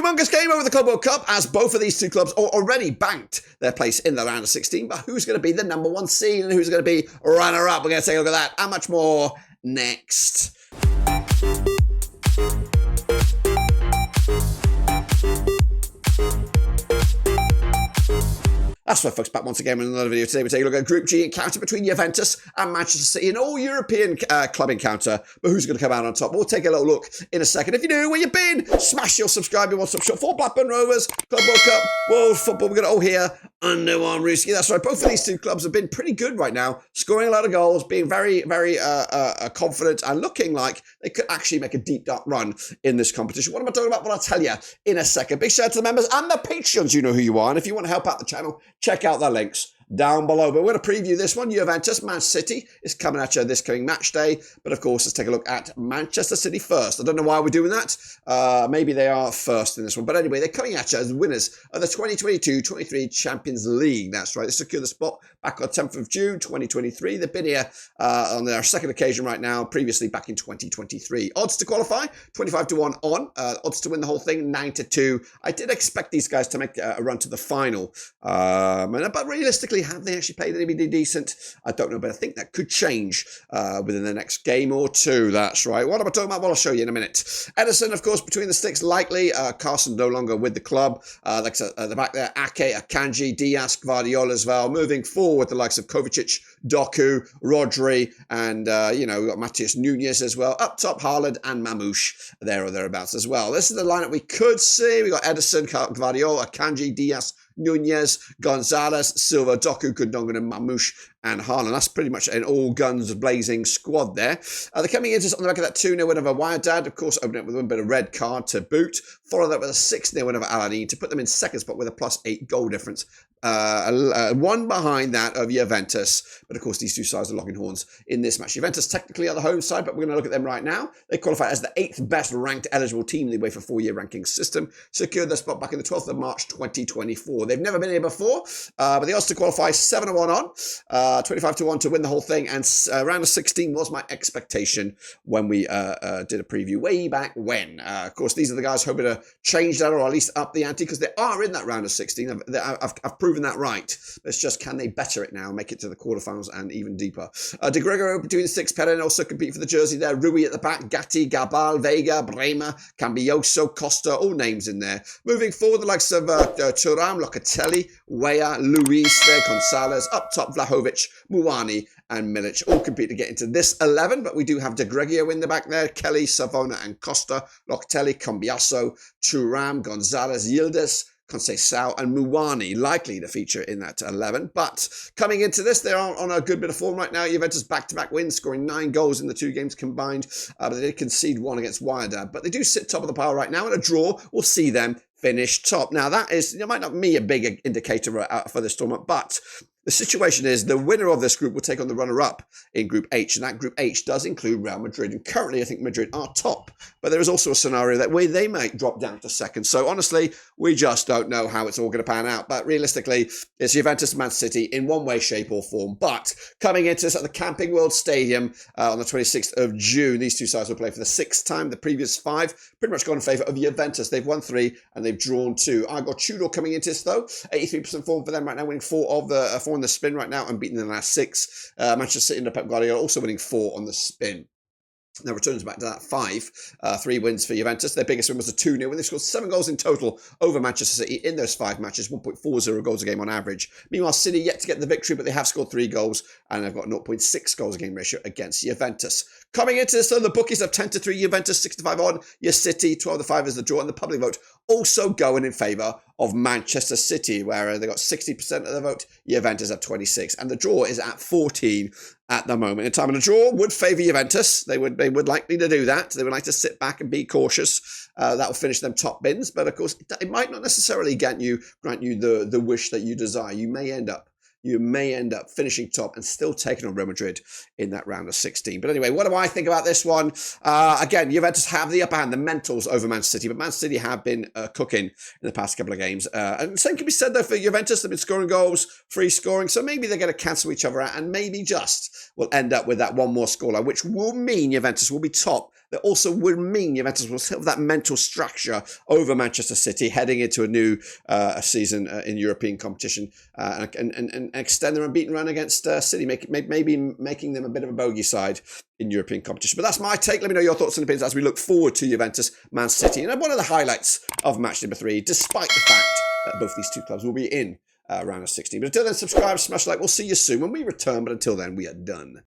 humongous game over the Club World Cup, as both of these two clubs are already banked their place in the round of 16. But who's going to be the number one seed and who's going to be runner-up? We're going to take a look at that and much more next. That's right, folks, back once again with another video. Today we're taking a look at Group G encounter between Juventus and Manchester City, an all-European club encounter, but who's going to come out on top? We'll take a little look in a second. If you're new, where you been? Smash your subscribe, your one-stop shop for Blackburn Rovers, Club World Cup, World Football. We're going to all here under one Ruski. That's right, both of these two clubs have been pretty good right now, scoring a lot of goals, being very, very confident and looking like they could actually make a deep, dark run in this competition. What am I talking about? Well, I'll tell you in a second. Big shout out to the members and the Patreons. You know who you are. And if you want to help out the channel, check out their links down below. But we're going to preview this one. Juventus, Man City is coming at you this coming match day. But of course, let's take a look at Manchester City first. I don't know why we're doing that. Maybe they are first in this one. But anyway, they're coming at you as winners of the 2022-23 Champions League. That's right. They secured the spot back on 10th of June, 2023. They've been here on their second occasion right now, previously back in 2023. Odds to qualify, 25-1 on. Odds to win the whole thing, 9-2. I did expect these guys to make a run to the final. But realistically, have they actually played anybody decent? I don't know, but I think that could change within the next game or two. That's right. What am I talking about? Well, I'll show you in a minute. Edison, of course, between the sticks, likely. Carson no longer with the club. Like at the back there, Ake, Akanji, Diaz, Guardiola as well. Moving forward, the likes of Kovacic, Doku, Rodri, and, we've got Matheus Nunes as well. Up top, Haaland and Mamouche there or thereabouts as well. This is the lineup we could see. We've got Edison, Guardiola, Akanji, Diaz, Nunez, Gonzalez, Silva, Doku, Gundogan, and Mamouche and Haaland. That's pretty much an all-guns blazing squad there. They're coming into on the back of that 2-0 win over Wydad. Of course, opening up with a bit of red card to boot. Follow that with a 6-0 win over Aladdin to put them in second spot with a +8 goal difference. One behind that of Juventus. But of course, these two sides are locking horns in this match. Juventus technically on the home side, but we're going to look at them right now. They qualified as the 8th best ranked eligible team in the UEFA 4-year ranking system. Secured their spot back in the 12th of March 2024. They've never been here before, but the odds to qualify 7-1 on, 25-1 to win the whole thing, and round of 16 was my expectation when we did a preview way back when. Of course, these are the guys hoping to change that or at least up the ante because they are in that round of 16. I've proven that right. It's just can they better it now, make it to the quarterfinals and even deeper. De Gregorio between the six, Perin also compete for the jersey there. Rui at the back, Gatti, Gabal, Vega, Bremer, Cambioso, Costa, all names in there. Moving forward, the likes of Thuram, Locatelli, Weah, Luis there, Gonzalez, up top, Vlahovic, Muani, and Milic all compete to get into this 11, but we do have De Gregorio in the back there, Kelly, Savona, and Costa, Locatelli, Cambiaso, Thuram, Gonzalez, Yildiz, Conceição and Muani likely to feature in that 11. But coming into this, they are on a good bit of form right now. Juventus back-to-back wins, scoring 9 goals in the 2 games combined. But they did concede 1 against Wydad. But they do sit top of the pile right now, and a draw will see them finish top. Now, that is, might not be a big indicator for this tournament, but the situation is the winner of this group will take on the runner-up in Group H, and that Group H does include Real Madrid. And currently, I think Madrid are top, but there is also a scenario that way they might drop down to second. So honestly, we just don't know how it's all going to pan out. But realistically, it's Juventus and Man City in one way, shape, or form. But coming into this at the Camping World Stadium on the 26th of June, these two sides will play for the 6th time. The previous 5 pretty much gone in favour of Juventus. They've won 3 and they've drawn 2. I got Tudor coming into this though, 83% form for them right now, winning 4 on the spin right now and beating the last 6. Manchester City under Pep Guardiola also winning 4 on the spin. Now returns back to that 5, 3 wins for Juventus. Their biggest win was a 2-0 win. They scored 7 goals in total over Manchester City in those 5 matches, 1.40 goals a game on average. Meanwhile, City yet to get the victory, but they have scored 3 goals and they've got 0.6 goals a game ratio against Juventus. Coming into this, though, the bookies have 10-3 Juventus, 6-5 on your City, 12-5 is the draw, and the public vote also going in favour of Manchester City, where they got 60% of the vote, Juventus at 26, and the draw is at 14 at the moment in time. And a draw would favour Juventus. They would likely to do that. They would like to sit back and be cautious. That will finish them top bins, but of course, it might not necessarily grant you the wish that you desire. You may end up finishing top and still taking on Real Madrid in that round of 16. But anyway, what do I think about this one? Again, Juventus have the upper hand, the mentals over Man City, but Man City have been cooking in the past couple of games. And the same can be said, though, for Juventus. They've been scoring goals, free scoring, so maybe they're going to cancel each other out and maybe just will end up with that one more scoreline, which will mean Juventus will be top that also would mean Juventus will still have that mental structure over Manchester City heading into a new season in European competition and extend their unbeaten run against City, maybe making them a bit of a bogey side in European competition. But that's my take. Let me know your thoughts and opinions as we look forward to Juventus, Man City, and one of the highlights of match number 3, despite the fact that both these two clubs will be in round of 16. But until then, subscribe, smash like. We'll see you soon when we return. But until then, we are done.